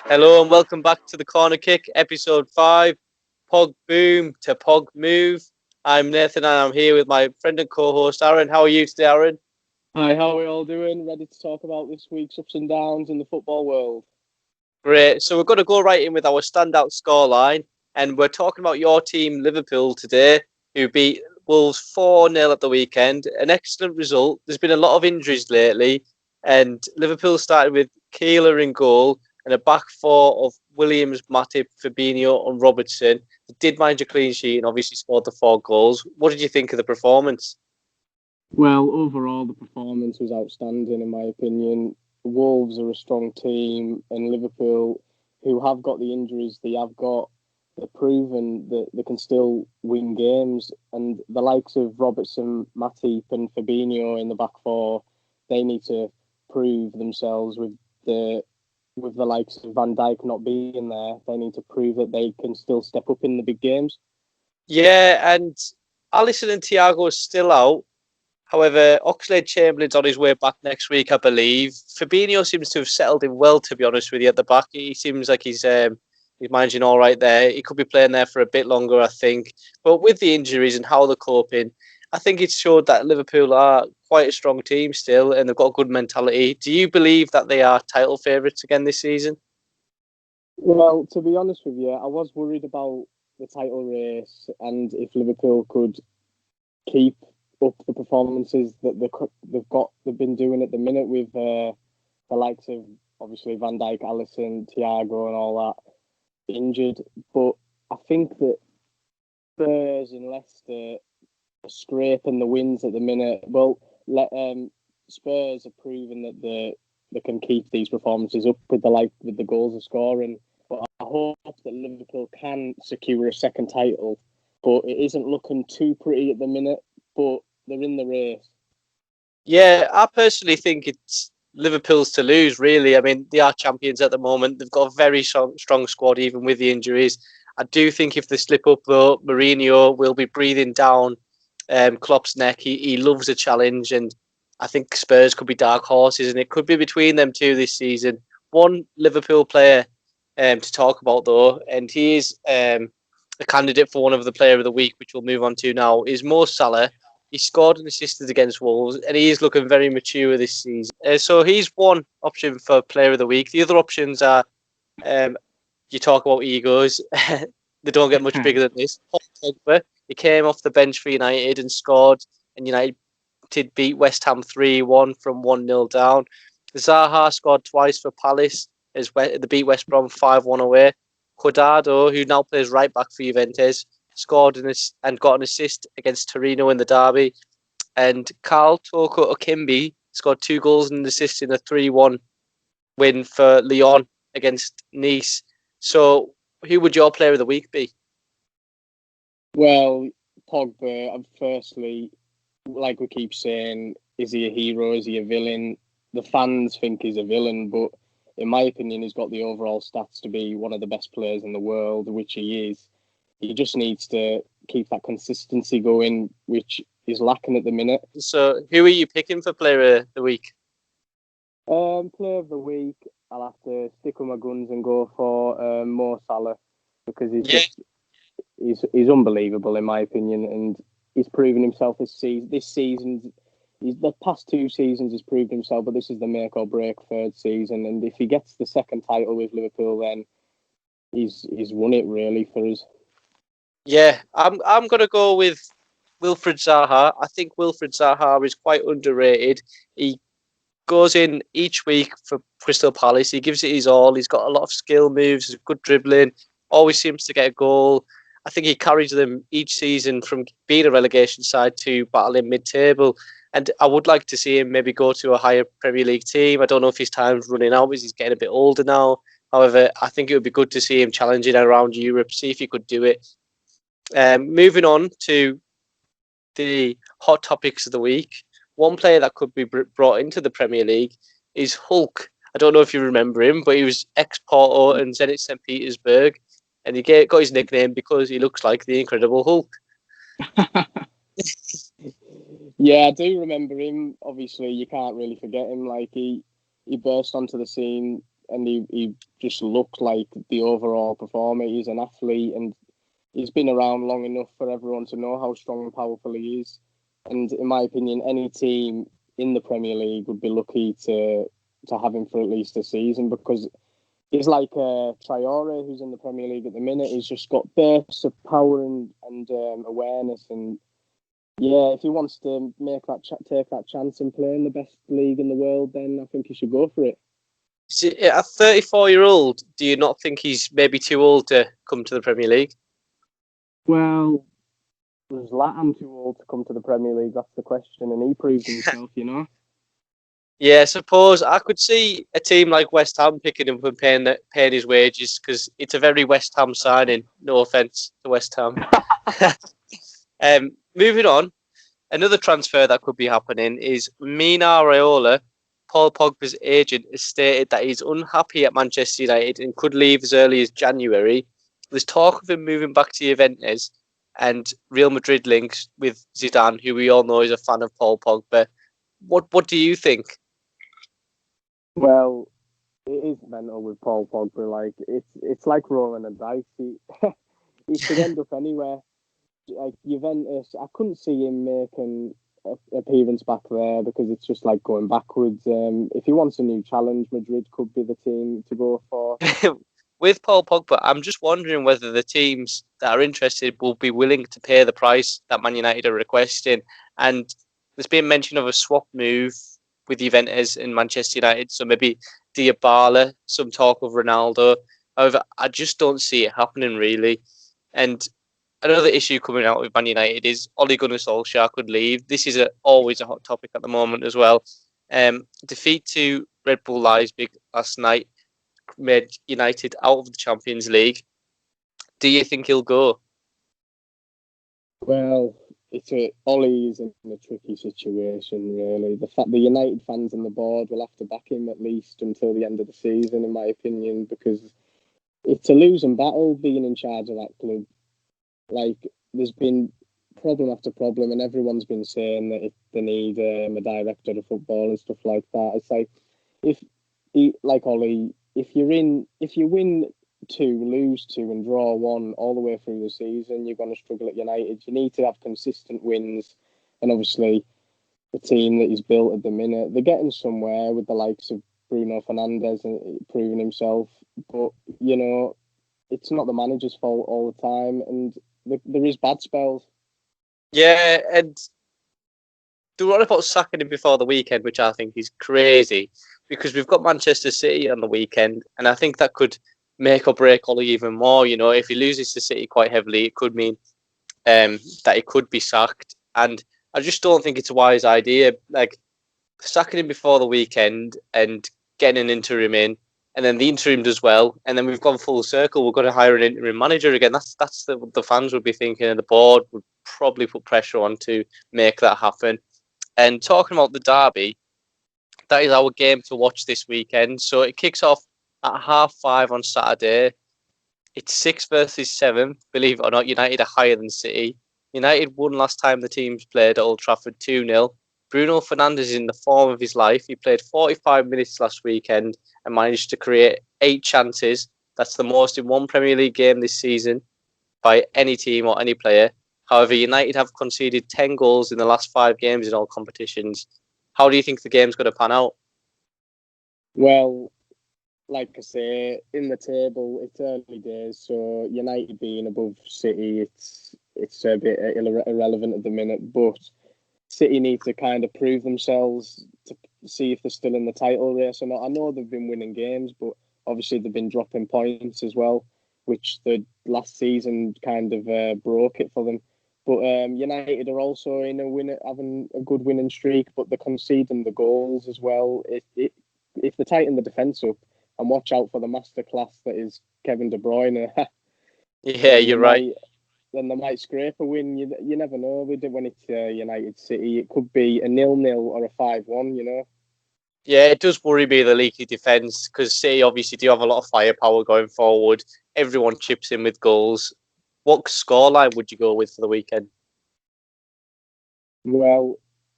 Hello and welcome back to the Corner Kick, episode 5, PogBOOM to PogMOVE. I'm Nathan and I'm here with my friend and co-host Aaron. How are you today, Aaron? Hi, how are we all doing? Ready to talk about this week's ups and downs in the football world? Great. So we're going to go right in with our standout scoreline, and we're talking about your team, Liverpool, today, who beat Wolves 4-0 at the weekend. An excellent result. There's been a lot of injuries lately, and Liverpool started with Keeler in goal and a back four of Williams, Matip, Fabinho and Robertson. They did mind a clean sheet and obviously scored the 4 goals. What did you think of the performance? Well, overall, the performance was outstanding, in my opinion. Wolves are a strong team, and Liverpool, who have got the injuries they have got, they've proven that they can still win games. And the likes of Robertson, Matip and Fabinho in the back four, they need to prove themselves with the likes of Van Dijk not being there. They need to prove that they can still step up in the big games. Yeah, and Alisson and Thiago are still out. However, Oxlade-Chamberlain's on his way back next week, I believe. Fabinho seems to have settled in well, to be honest with you, at the back. He seems like he's managing all right there. He could be playing there for a bit longer, I think. But with the injuries and how they're coping, I think it's showed that Liverpool are quite a strong team still, and they've got a good mentality. Do you believe that they are title favourites again this season? Well, to be honest with you, I was worried about the title race and if Liverpool could keep up the performances that they've been doing at the minute with the likes of obviously Van Dijk, Alisson, Thiago, and all that injured. But I think that Spurs and Leicester are scraping the wins at the minute. Well, Spurs have proven that they can keep these performances up with the goals they're scoring. But I hope that Liverpool can secure a second title. But it isn't looking too pretty at the minute. But they're in the race. Yeah, I personally think it's Liverpool's to lose, really. I mean, they are champions at the moment. They've got a very strong squad, even with the injuries. I do think if they slip up, though, Mourinho will be breathing down Klopp's neck. He loves a challenge, and I think Spurs could be dark horses, and it could be between them two this season. One Liverpool player to talk about, though, and he is a candidate for one of the Player of the Week, which we'll move on to now, is Mo Salah. He scored and assisted against Wolves, and he is looking very mature this season. So he's one option for Player of the Week. The other options are, you talk about egos, they don't get much bigger than this. Paul Pogba, he came off the bench for United and scored, and United beat West Ham 3-1 from 1-0 down. Zaha scored twice for Palace as they beat West Brom 5-1 away. Cuadrado, who now plays right back for Juventus, scored and got an assist against Torino in the derby. And Carl Toko Okimbi scored 2 goals and an assist in a 3-1 win for Lyon against Nice. So who would your Player of the Week be? Well, Pogba, firstly, like we keep saying, is he a hero? Is he a villain? The fans think he's a villain, but in my opinion, he's got the overall stats to be one of the best players in the world, which he is. He just needs to keep that consistency going, which is lacking at the minute. So who are you picking for Player of the Week? Player of the Week, I'll have to stick with my guns and go for Mo Salah, because he's unbelievable in my opinion, and he's proven himself this season. The past 2 seasons he's proved himself, but this is the make or break third season. And if he gets the second title with Liverpool, then he's won it really for us. Yeah, I'm going to go with Wilfried Zaha. I think Wilfried Zaha is quite underrated. He goes in each week for Crystal Palace. He gives it his all. He's got a lot of skill moves, good dribbling, always seems to get a goal. I think he carries them each season from being a relegation side to battling mid-table. And I would like to see him maybe go to a higher Premier League team. I don't know if his time's running out because he's getting a bit older now. However, I think it would be good to see him challenging around Europe, see if he could do it. Moving on to the hot topics of the week. One player that could be brought into the Premier League is Hulk. I don't know if you remember him, but he was ex-Porto and Zenit St. Petersburg. And he got his nickname because he looks like the Incredible Hulk. Yeah, I do remember him. Obviously, you can't really forget him. Like he burst onto the scene and he just looked like the overall performer. He's an athlete and he's been around long enough for everyone to know how strong and powerful he is. And in my opinion, any team in the Premier League would be lucky to have him for at least a season because he's like Traore, who's in the Premier League at the minute. He's just got bursts of power and awareness and. Yeah, if he wants to make that take that chance and play in the best league in the world, then I think he should go for it. A 34-year-old, do you not think he's maybe too old to come to the Premier League? Well, was Zlatan too old to come to the Premier League? That's the question, and he proved himself, you know. Yeah, I suppose I could see a team like West Ham picking him up and paying his wages because it's a very West Ham signing. No offence to West Ham. Moving on, another transfer that could be happening is Mina Raiola. Paul Pogba's agent has stated that he's unhappy at Manchester United and could leave as early as January. There's talk of him moving back to Juventus and Real Madrid links with Zidane, who we all know is a fan of Paul Pogba. What do you think? Well, it is mental with Paul Pogba. Like it's like rolling a dice. He could end up anywhere. Like Juventus, I couldn't see him making an appearance back there because it's just like going backwards. If he wants a new challenge, Madrid could be the team to go for. With Paul Pogba, I'm just wondering whether the teams that are interested will be willing to pay the price that Man United are requesting. And there's been mention of a swap move with Juventus and Manchester United, so maybe Dybala, some talk of Ronaldo. However, I just don't see it happening really. And another issue coming out with Man United is Ole Gunnar Solskjaer could leave. This is always a hot topic at the moment as well. Defeat to Red Bull Leipzig last night made United out of the Champions League. Do you think he'll go? Well, Ollie is in a tricky situation, really. The United fans and the board will have to back him at least until the end of the season, in my opinion, because it's a losing battle being in charge of that club. Like, there's been problem after problem, and everyone's been saying that they need a director of football and stuff like that. It's like like Ollie, if you win 2, lose 2, and draw 1 all the way through the season, you're going to struggle at United. You need to have consistent wins, and obviously the team that he's built at the minute, they're getting somewhere with the likes of Bruno Fernandes and proving himself. But you know, it's not the manager's fault all the time, and there is bad spells. Yeah, and the one about sacking him before the weekend, which I think is crazy, because we've got Manchester City on the weekend, and I think that could make or break Ollie even more. You know, if he loses to City quite heavily, it could mean that he could be sacked. And I just don't think it's a wise idea. Like, sacking him before the weekend and getting an interim in, and then the interim does well, and then we've gone full circle. We're going to hire an interim manager again. That's the fans would be thinking, and the board would probably put pressure on to make that happen. And talking about the derby, that is our game to watch this weekend. So it kicks off at 5:30 on Saturday. It's 6 versus 7. Believe it or not, United are higher than City. United won last time the teams played at Old Trafford 2-0. Bruno Fernandes is in the form of his life. He played 45 minutes last weekend and managed to create 8 chances. That's the most in one Premier League game this season by any team or any player. However, United have conceded 10 goals in the last 5 games in all competitions. How do you think the game's going to pan out? Well, like I say, in the table, it's early days, so United being above City, it's a bit irrelevant at the minute, but City need to kind of prove themselves to see if they're still in the title race or not. I know they've been winning games, but obviously they've been dropping points as well, which the last season kind of broke it for them. But United are also having a good winning streak, but they're conceding the goals as well. If they tighten the defence up and watch out for the masterclass that is Kevin De Bruyne, yeah, you're right. Then they might scrape a win. You never know. When it's United City, it could be a 0-0 or a 5-1. You know. Yeah, it does worry me, the leaky defence, because City obviously do have a lot of firepower going forward. Everyone chips in with goals. What scoreline would you go with for the weekend? Well,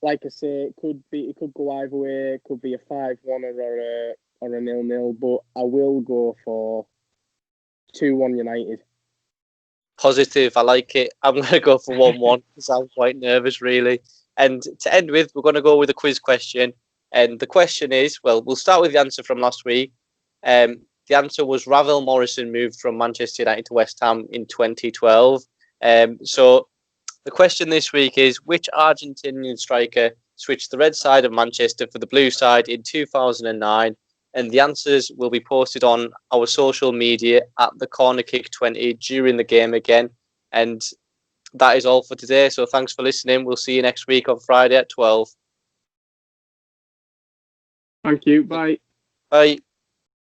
like I say, it could go either way. It could be a 5-1 or a 0-0. But I will go for 2-1 United. Positive, I like it. I'm going to go for 1-1 because I'm quite nervous, really. And to end with, we're going to go with a quiz question. And the question is, well, we'll start with the answer from last week. The answer was Ravel Morrison moved from Manchester United to West Ham in 2012. So the question this week is, which Argentinian striker switched the red side of Manchester for the blue side in 2009? And the answers will be posted on our social media at the Corner Kick 20 during the game again. And that is all for today. So thanks for listening. We'll see you next week on Friday at 12. Thank you. Bye. Bye.